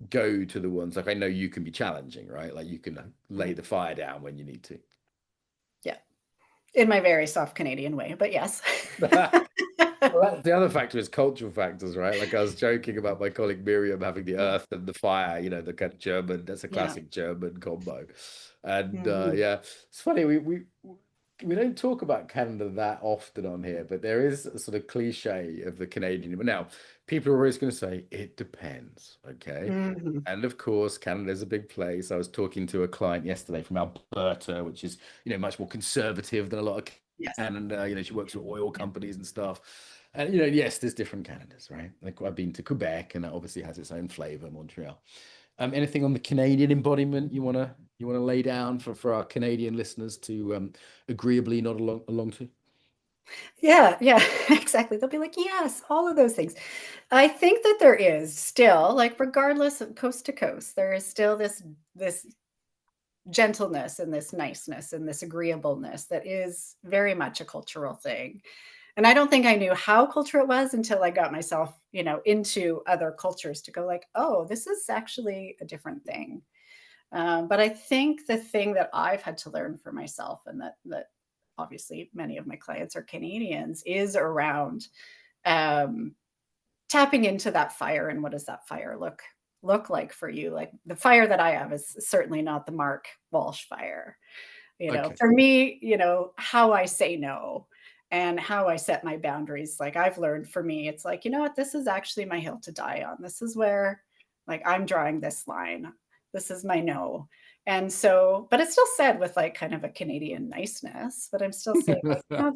go to the ones like I know you can be challenging, right? Like you can lay Mhm. the fire down when you need to." Yeah. In my very soft Canadian way, but yes. Well, that's the other factor is cultural factors, right? Like I was joking about my colleague Miriam having the Yeah. earth and the fire, you know, the kind of German, that's a Yeah. classic German combo. And Mhm. yeah, it's funny, we don't talk about Canada that often on here, but there is a sort of cliche of the Canadian. But now people are always going to say it depends, okay? Mhm. And of course, Canada is a big place. I was talking to a client yesterday from Alberta, which is, you know, much more conservative than a lot of Yes. Canada. You know, she works with oil Yeah. companies and stuff. And you know, yes, there's different Canadas, right? Like I've been to Quebec, and that obviously has its own flavor. Montreal. Anything on the Canadian embodiment you wanna lay down for our Canadian listeners to agreeably nod along to? Yeah, yeah, exactly. They'll be like, "Yes, all of those things." I think that there is still, like, regardless of coast to coast, there is still this gentleness and this niceness and this agreeableness that is very much a cultural thing. And I don't think I knew how cultural it was until I got myself, into other cultures to go like, oh, this is actually a different thing. But I think the thing that I've had to learn for myself, and that obviously many of my clients are Canadians, is around um, tapping into that fire. And what does that fire look like for you? Like the fire that I have is certainly not the Mark Walsh fire. Okay. For me, how I say no and how I set my boundaries, like I've learned for me, it's like, you know what, this is actually my hill to die on. This is where like I'm drawing this line. This is my no. And so, but it's still said with like kind of a Canadian niceness, but I'm still saying like, no,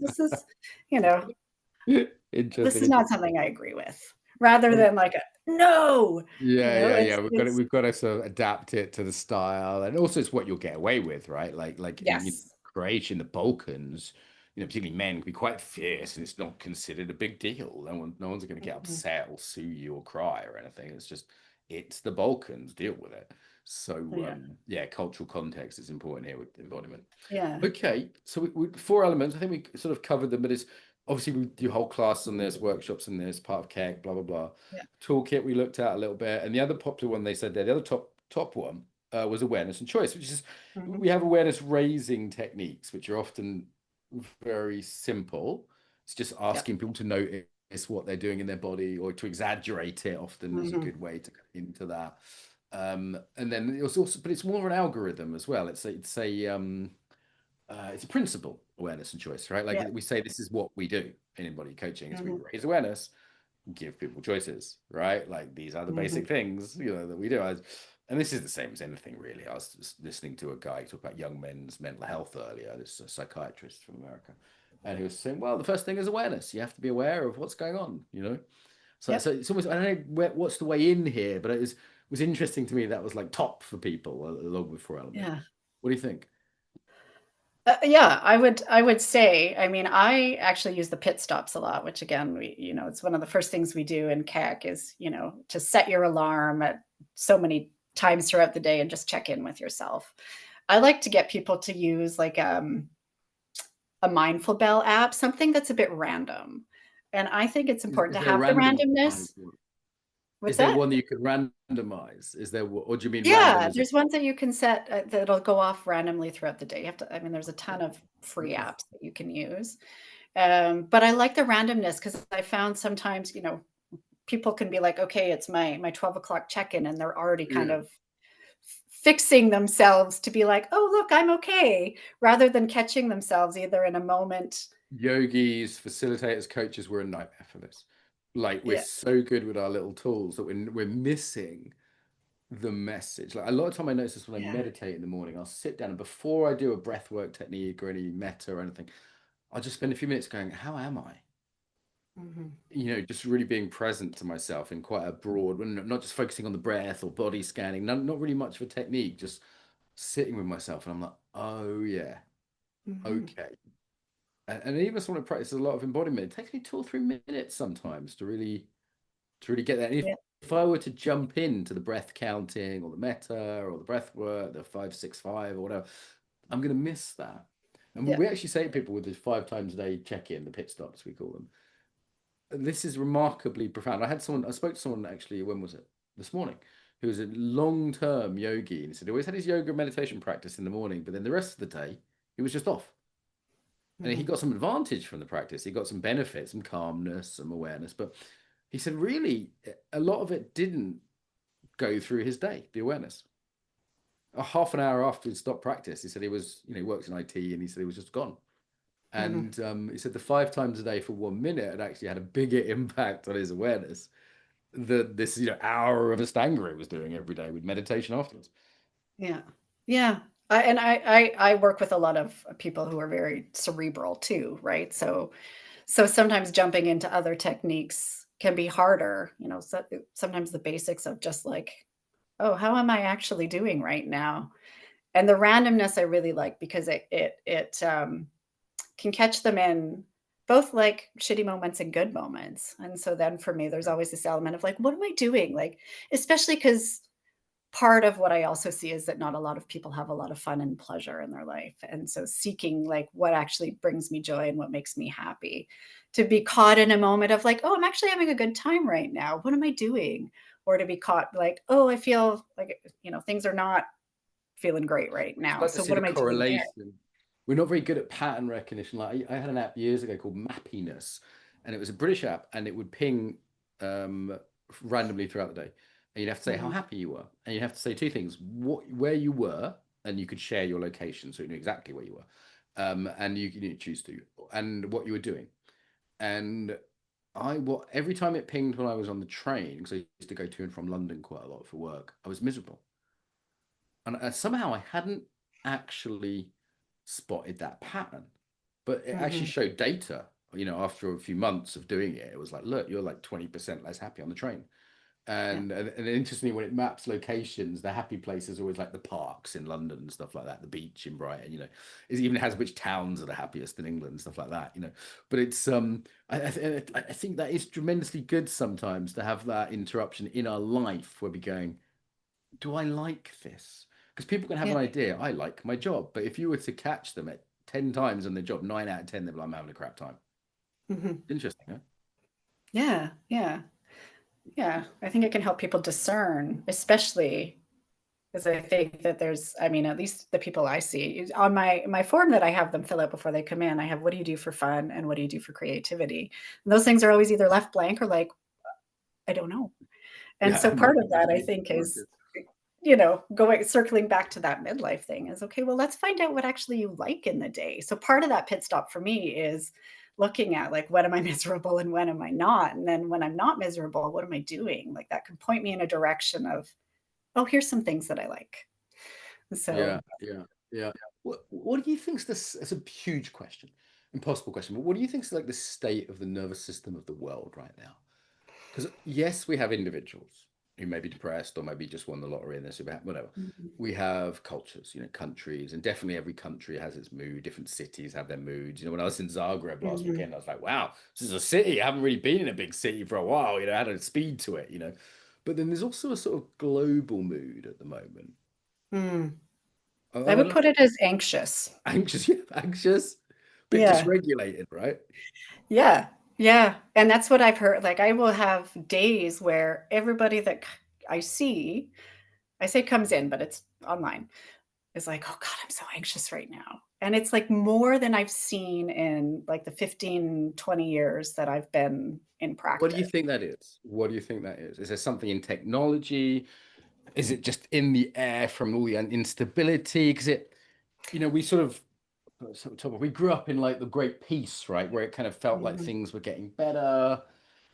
you know, this Interesting, is not interesting. something I agree with, rather than like a no, Yeah, yeah, yeah. it's We've got to sort of adapt it to the style, and also it's what you'll get away with, right? Like in yes. Croatia, in the Balkans, particularly men can be quite fierce, and it's not considered a big deal. No one's going to get Mhm. upset or sue you or cry or anything. It's the Balkans. Deal with it. So Yeah. yeah, cultural context is important here with embodiment. Yeah. Okay, so we four elements. I think we sort of covered them, but it's obviously we do whole class on this, workshops on this, part of CAC, blah blah blah. Yeah. Toolkit we looked at a little bit, and the other popular one they said there, the other top one was awareness and choice, which is Mhm. we have awareness raising techniques, which are often very simple. It's just Yep. asking people to notice what they're doing in their body, or to exaggerate it. Often is a Mhm. good way to get into that. And then it was also, but it's more of an algorithm as well. It's a principle, awareness and choice, right? Like Yep. we say, this is what we do in embodied coaching: is we Mhm. raise awareness, give people choices, right? Like these are the Mhm. basic things, that we do. And this is the same as anything, really. I was just listening to a guy talk about young men's mental health earlier. This is a psychiatrist from America, and he was saying, well, the first thing is awareness. You have to be aware of what's going on. So Yep. it's almost, I don't know what's the way in here, but it was interesting to me that was like top for people along with four element. Yeah. What do you think? Yeah, I would say, I mean, I actually use the pit stops a lot, which again, it's one of the first things we do in CAC is, to set your alarm at so many times throughout the day and just check in with yourself. I like to get people to use like a mindful bell app, something that's a bit random. And I think it's important Is to there a have the randomized randomness. one? What's Is there that? one that you could randomize? Or do you mean random Yeah, as in? there's ones that you can set, that'll go off randomly throughout the day. You have to I mean, there's a ton of free Okay. apps that you can use. But I like the randomness because I found sometimes, people can be like, okay, it's my 12 o'clock check-in, and they're already kind Yeah. of fixing themselves to be like, oh, look, I'm okay, rather than catching themselves either in a moment. Yogis, facilitators, coaches, we're a nightmare for this. Like we're Yeah. so good with our little tools that we're missing the message. Like a lot of time I notice this when I Yeah. meditate in the morning, I'll sit down and before I do a breath work technique or any metta or anything, I'll just spend a few minutes going, how am I? Mhm. Just really being present to myself in quite a broad, not just focusing on the breath or body scanning, not really much of a technique, just sitting with myself. And I'm like, oh yeah, Mhm. okay. And even someone who practices a lot of embodiment, it takes me 2 or 3 minutes sometimes to really get that. And if, Yeah. if I were to jump into the breath counting or the metta or the breath work, the 5-6-5 or whatever, I'm gonna miss that. And Yeah. we actually say to people with this 5 times a day check-in, the pit stops we call them, this is remarkably profound. I spoke to someone actually, when was it? This morning, who was a long-term yogi, and he said he always had his yoga meditation practice in the morning, but then the rest of the day he was just off. And he Mhm. got some advantage from the practice. He got some benefits, some calmness, some awareness. But he said really a lot of it didn't go through his day, the awareness. A half an hour after he stopped practice, he said he was, he works in IT, and he said he was just gone. Mhm. And he said the 5 times a day for 1 minute had actually had a bigger impact on his awareness than this, hour of Astanga he was doing every day with meditation afterwards. Yeah. Yeah. I work with a lot of people who are very cerebral too, right? So sometimes jumping into other techniques can be harder, so sometimes the basics of just like, "Oh, how am I actually doing right now?" And the randomness I really like because it can catch them in both, like, shitty moments and good moments, and so then for me, there's always this element of, like, "What am I doing?" Like, especially because part of what I also see is that not a lot of people have a lot of fun and pleasure in their life. And so seeking like what actually brings me joy and what makes me happy, to be caught in a moment of like, oh, I'm actually having a good time right now. What am I doing? Or to be caught like, oh, I feel like, things are not feeling great right It's now. like to So see what the am I doing there? correlation. We're not very good at pattern recognition. Like I had an app years ago called Mappiness, and it was a British app, and it would ping um, randomly throughout the day, and you'd have to say how Mhm, happy you were, and you'd have to say two things: where you were, and you could share your location, so you knew exactly where you were, and you could choose to, and what you were doing. And every time it pinged when I was on the train, because I used to go to and from London quite a lot for work, I was miserable. And somehow I hadn't actually spotted that pattern, but it actually mhm. showed data. After a few months of doing it, it was like, look, you're like 20% less happy on the train. Yeah, And interestingly, when it maps locations, the happy places are always like the parks in London and stuff like that, the beach in Brighton. It even has which towns are the happiest in England and stuff like that. But it's I think that is tremendously good sometimes to have that interruption in our life where we're going, do I like this? Because people can have yeah. an idea, I like my job, but if you were to catch them at 10 times on their job, 9 out of 10, they'd be like, I'm having a crap time. Mhm. Interesting, huh? Yeah, yeah, yeah. I think it can help people discern, especially because I think that I mean, at least the people I see on my form that I have them fill out before they come in, I have what do you do for fun and what do you do for creativity? And those things are always either left blank or like, I don't know. And Yeah, so I'm not part of going to that I be think is, responsive. going circling back to that midlife thing is okay, well, let's find out what actually you like in the day. So part of that pit stop for me is looking at like when am I miserable and when am I not? And then when I'm not miserable, what am I doing? Like that can point me in a direction of, oh, here's some things that I like. Yeah, So yeah, yeah. What do you think's this? It's a huge question, impossible question. But what do you think's like the state of the nervous system of the world right now? Because yes, we have individuals who may be depressed or maybe just won the lottery and they're super happy, whatever. mhm, We have cultures, countries, and definitely every country has its mood. Different cities have their moods. When I was in Zagreb last mhm, weekend, I was like, wow, this is a city. I haven't really been in a big city for a while. I had a speed to it. But then there's also a sort of global mood at the moment. mm. I I would don't put it as anxious. anxious, yeah, anxious, bit Yeah. dysregulated, right? Yeah. Yeah. And that's what I've heard. Like I will have days where everybody that I see, I say comes in, but it's online, is like, "Oh god, I'm so anxious right now." And it's like more than I've seen in like the 15, 20 years that I've been in What do you practice. think that is? What do you think that is? Is there something in technology? Is it just in the air from all the instability? Because we we grew up in like the Great Peace, right? Where it kind of felt like Mhm. things were getting better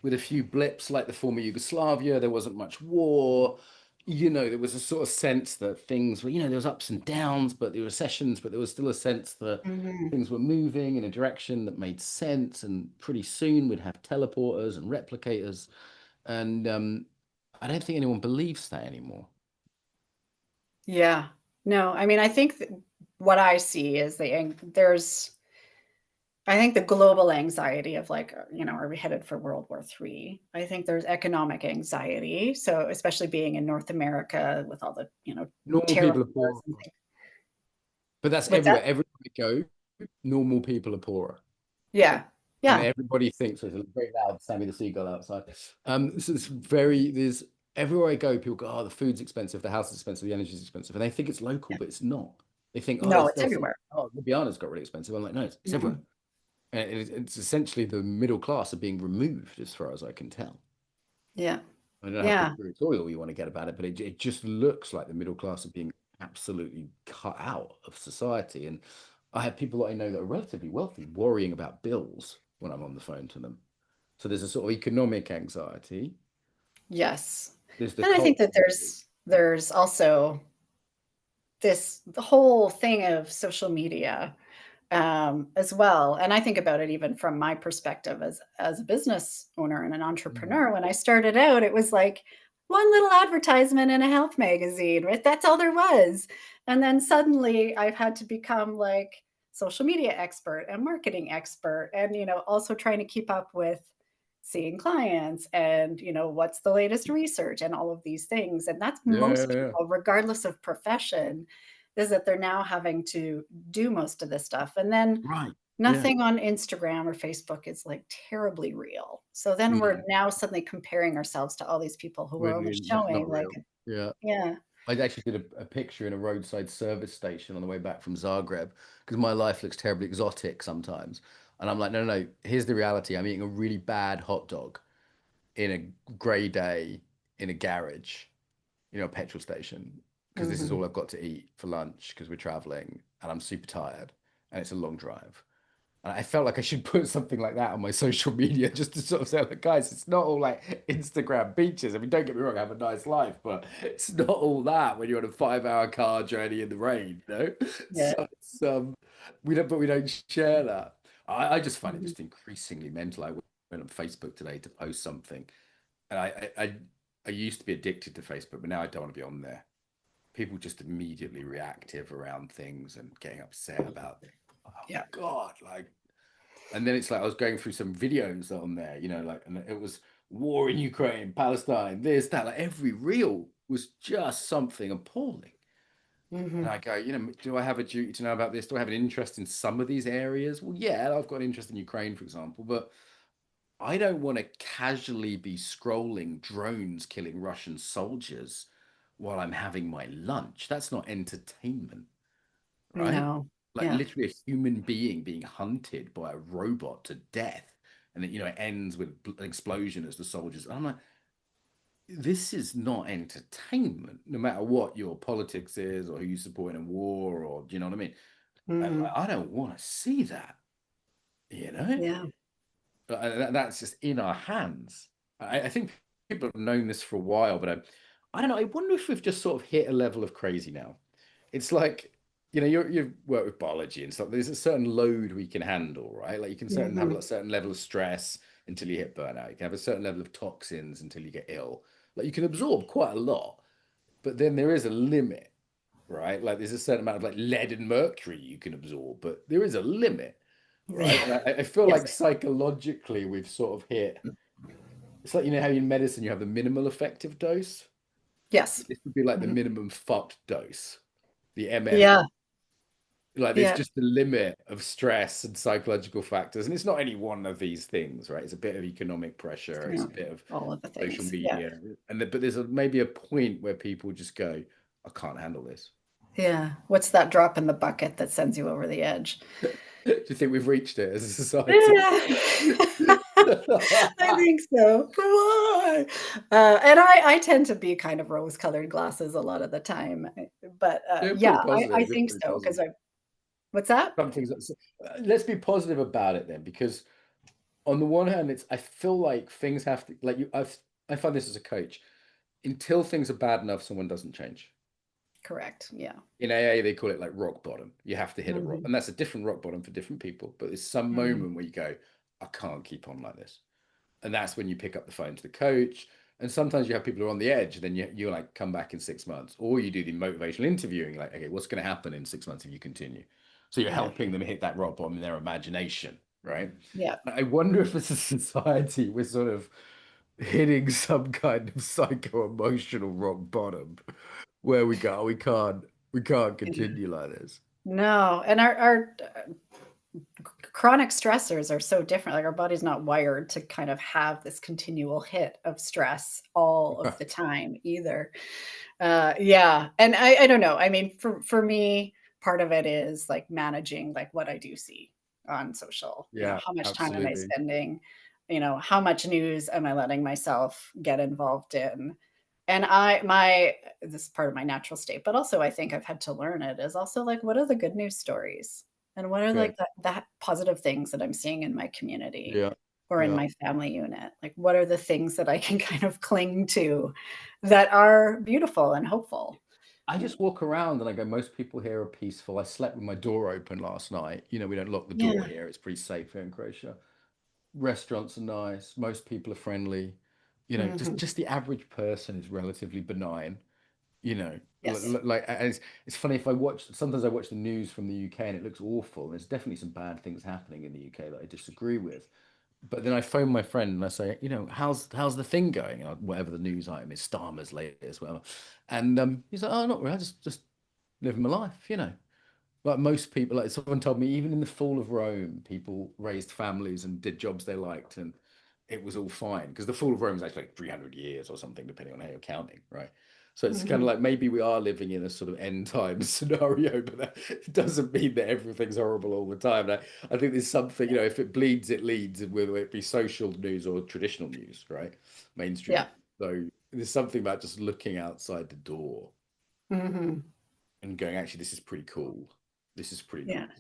with a few blips, like the former Yugoslavia. There wasn't much war. There was a sort of sense that things were, there was ups and downs, but there were recessions, but there was still a sense that Mhm. things were moving in a direction that made sense. And pretty soon we'd have teleporters and replicators. And I don't think anyone believes that anymore. Yeah. No, I mean, I think what I see is I think the global anxiety of like, are we headed for World War III? I think there's economic anxiety. So especially being in North America with all the, Normal tariff people are wars poor, and things. but that's What's that? everywhere. Everywhere we go, normal people are poorer. Yeah. And Yeah. everybody thinks there's a very loud Sammy the Seagull outside. So there's everywhere I go, people go, oh, the food's expensive, the house is expensive, the energy's expensive, and they think it's local, Yeah. but it's not. They think, oh, No, it's they'll say, everywhere. oh, Ljubljana's got really expensive. I'm like, no, it's everywhere. Mhm. And it's essentially the middle class are being removed, as far as I can tell. Yeah. I don't know how Yeah. conspiratorial you want to get about it, but it just looks like the middle class are being absolutely cut out of society. And I have people that I know that are relatively wealthy worrying about bills when I'm on the phone to them. So there's a sort of economic anxiety. Yes. There's the And I think that cultural. there's also the whole thing of social media, as well. And I think about it even from my perspective as a business owner and an Mm. entrepreneur. When I started out, it was like one little advertisement in a health magazine, right? That's all there was. And then suddenly I've had to become like social media expert and marketing expert and also trying to keep up with seeing clients and, what's the latest research and all of these things. And that's Yeah, yeah, most yeah. people, regardless of profession, is that they're now having to do most of this stuff. And then Right. Yeah. nothing on Instagram or Facebook is like terribly real. So then we're Mm. now suddenly comparing ourselves to all these people who are only Weirdly, not showing like, real. Yeah. yeah. I actually did a picture in a roadside service station on the way back from Zagreb because my life looks terribly exotic sometimes. And I'm like, no, no, no, here's the reality. I'm eating a really bad hot dog in a grey day in a garage, a petrol station, because this is Mhm. all I've got to eat for lunch because we're traveling and I'm super tired and it's a long drive. And I felt like I should put something like that on my social media just to sort of say, like, guys, it's not all like Instagram beaches. I mean, don't get me wrong, I have a nice life, but it's not all that when you're on a 5 hour car journey in the rain. Yeah. So it's we don't share that. I just find it Mhm. just increasingly mental. I went on Facebook today to post something, and I used to be addicted to Facebook, but now I don't want to be on there. People just immediately reactive around things and getting upset about, oh my Yeah. God, like, and then it's like I was going through some videos on there, like, and it was war in Ukraine, Palestine, this, that, like every reel was just something appalling. And Mhm. I go, do I have a duty to know about this? Do I have an interest in some of these areas? Well, yeah, I've got an interest in Ukraine, for example, but I don't want to casually be scrolling drones killing Russian soldiers while I'm having my lunch. That's not entertainment, right? No. Like Yeah. literally a human being being hunted by a robot to death, and it ends with an explosion as the soldiers. I'm like, this is not entertainment, no matter what your politics is or who you support in a war, or do you know what I mean? Mhm. I don't want to see that, you know. Yeah. That's just in our hands. I think people have known this for a while, but I don't know. I wonder if we've just sort of hit a level of crazy now. It's like, you've worked with biology and stuff. There's a certain load we can handle, right? Like you can have a Mhm. certain level of stress until you hit burnout. You can have a certain level of toxins until you get ill. Like you can absorb quite a lot, but then there is a limit, right? Like there's a certain amount of like lead and mercury you can absorb, but there is a limit, right? Yeah. And I feel Yes. like psychologically we've sort of hit. It's like how in medicine you have the minimal effective dose. Yes. This would be like the Mhm. minimum fucked dose, the MF. Yeah. Like there's Yeah. just the limit of stress and psychological factors, and it's not any one of these things, right? It's a bit of economic pressure, it's Yeah. a bit of All of the social things. Yeah. media, but there's maybe a point where people just go, I can't handle this. Yeah. What's that drop in the bucket that sends you over the edge? Do you think we've reached it as a society? Yeah. I think so. Why? And I tend to be kind of rose-colored glasses a lot of the time, but, You're yeah, pretty I positive. You're think pretty so because positive. I what's that? Some things. Let's be positive about it then, because on the one hand, I feel like things have to like you. I find this as a coach. Until things are bad enough, someone doesn't change. Correct, yeah. In AA, they call it like rock bottom. You have to hit a rock, Mhm, and that's a different rock bottom for different people. But there's some mhm. moment where you go, I can't keep on like this, and that's when you pick up the phone to the coach. And sometimes you have people who are on the edge, then you like come back in 6 months, or you do the motivational interviewing, like, okay, what's going to happen in 6 months if you continue? So you're Yeah, helping them hit that rock bottom in their imagination, right? yeah. I wonder if as a society we're sort of hitting some kind of psycho emotional rock bottom where we go, we can't Yeah. continue like this. No, and our chronic stressors are so different, like, our body's not wired to kind of have this continual hit of stress all of the time either. Yeah, and I don't know, I mean, for me, part of it is, like, managing, like, what I do see on social, Yeah, how much time am I absolutely. spending, how much news am I letting myself get involved in? And this is part of my natural state, but also I think I've had to learn it is also, like, what are the good news stories? And what are, like, Good. the positive things that I'm seeing in my community Yeah. or in Yeah. my family unit? Like, what are the things that I can kind of cling to that are beautiful and hopeful? I You know? just walk around and I go, most people here are peaceful. I slept with my door open last night. We don't lock the door Yeah. here. It's pretty safe here in Croatia. Restaurants are nice. Most people are friendly. Just Mhm. just the average person is relatively benign. Yes. Like, and it's funny if I watch. Sometimes I watch the news from the UK and it looks awful. There's definitely some bad things happening in the UK that I disagree with. but then I phone my friend and I say, how's the thing going? And whatever the news item is, Starmer's latest, whatever. And he's like, oh, not really. I just living my life. Like most people, like someone told me, even in the fall of Rome, people raised families and did jobs they liked, and it was all fine because the fall of Rome is actually like 300 years or something, depending on how you're counting, right? So it's kind of Mhm. like maybe we are living in a sort of end time scenario, but that doesn't mean that everything's horrible all the time. I think there's something, if it bleeds, it leads, and whether it be social news or traditional news, right? Mainstream. Yeah. So there's something about just looking outside the door Mhm. and going, actually, this is pretty cool. This is pretty Yeah. nice.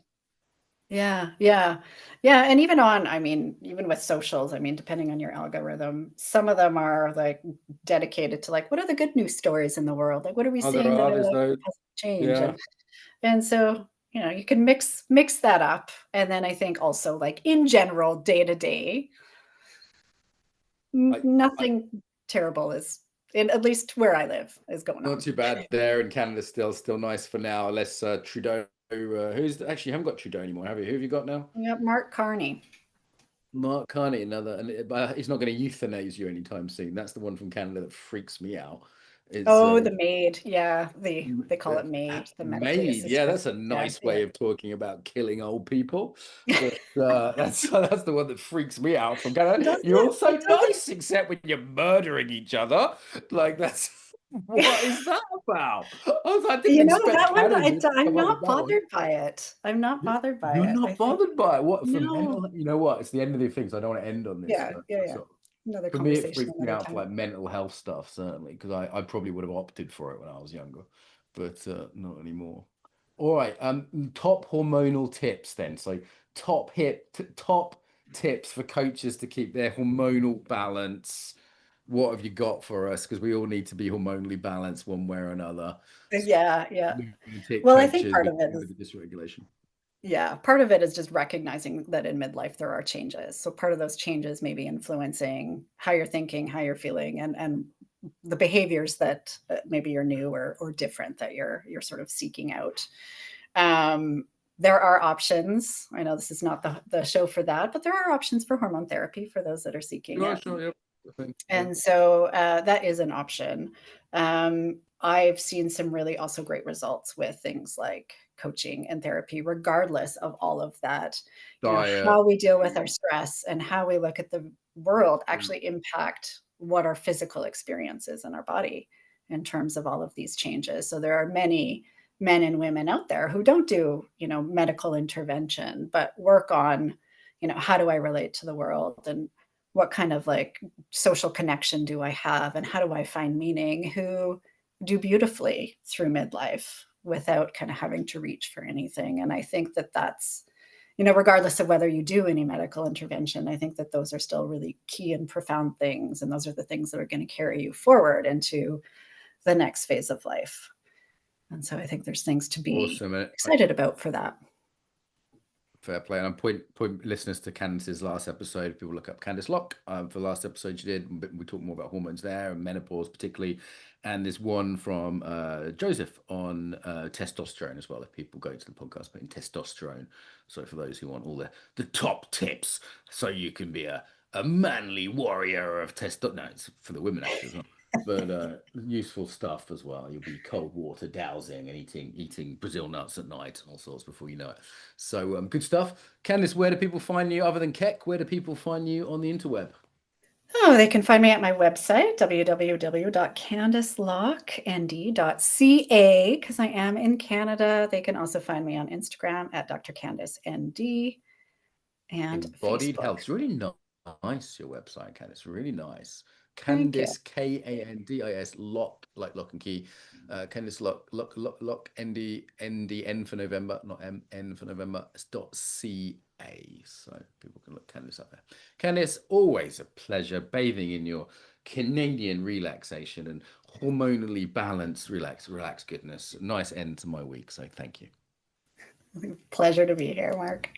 Yeah, yeah. Yeah, and even on I mean, even with socials, I mean, depending on your algorithm, some of them are, like, dedicated to, like, what are the good news stories in the world? Like, what are we Oh, there seeing that are, are, there's like, those. has change? Yeah. And so, you can mix that up, and then I think also, like, in general, day to day, I, I nothing terrible is in at least where I live, is going Not on. too bad there in Canada. Still nice for now. Unless Trudeau, actually you haven't got Trudeau anymore, have you? Who have you got now? Yep, Mark Carney. Mark Carney, another, but he's not going to euthanize you anytime soon. That's the one from Canada that freaks me out. Is Oh, the MAID, yeah, they call it the MAID, the medically maid? Yeah, assisted. that's a Yeah, nice yeah. way of talking about killing old people. But that's the one that freaks me out from Canada. Doesn't You're it? all so It doesn't. nice, except when you're murdering each other. Like that's what is that about? I didn't expect That one, Canada to I'm come up with not that one. bothered by it. I'm not bothered by You're it. I not think bothered by it. What for no. mental? You know what? It's the end of the things. I don't want to end on this. Yeah, yeah, yeah. So Another for me, it conversation freaks me another out for time. like mental health stuff, certainly, because I probably would have opted for it when I was younger, but not anymore. All right. Top hormonal tips then. So top tips for coaches to keep their hormonal balance. What have you got for us? Because we all need to be hormonally balanced one way or another. Yeah, yeah. Lunatic Well, I think coaches part with of it with is the dysregulation. yeah, part of it is just recognizing that in midlife there are changes. So part of those changes may be influencing how you're thinking, how you're feeling, and the behaviors that maybe are new or different that you're sort of seeking out. Um, there are options. I know this is not the show for that, but there are options for hormone therapy for those that are seeking Sure, it. sure, yep. I think, yeah. And so that is an option. I've seen some really also great results with things like coaching and therapy, regardless of all of that. Diet. How we deal with our stress and how we look at the world Yeah. actually impact what our physical experience is in our body in terms of all of these changes. So there are many men and women out there who don't do, medical intervention, but work on, how do I relate to the world and what kind of like social connection do I have and how do I find meaning, who do beautifully through midlife without kind of having to reach for anything. And I think that that's, regardless of whether you do any medical intervention, I think that those are still really key and profound things. And those are the things that are going to carry you forward into the next phase of life. And so I think there's things to be Awesome. excited about for that. Fair play. And I point listeners to Candice's last episode. People look up Kandis Lock for the last episode she did. We talk more about hormones there and menopause particularly. And there's one from Joseph on testosterone as well. If people go to the podcast putting testosterone. So for those who want all the top tips, so you can be a manly warrior of testosterone. No, it's for the women actually as well. But useful stuff as well. You'll be cold water dowsing and eating Brazil nuts at night, all sorts before you know it. So good stuff. Candice, where do people find you other than Keck? Where do people find you on the interweb? Oh, they can find me at my website, www.candislocknd.ca, because I am in Canada. They can also find me on Instagram at Dr. Candice ND and Embodied Facebook. Health. It's really nice, your website, Candice. Really nice. Thank you. Candice, Kandis, lock, like lock and key. Candice lock, ND, N for November, not N for November, it's .ca. So people can look Candice up there. Candice, always a pleasure bathing in your Canadian relaxation and hormonally balanced relax goodness. Nice end to my week. So thank you. Pleasure to be here, Mark.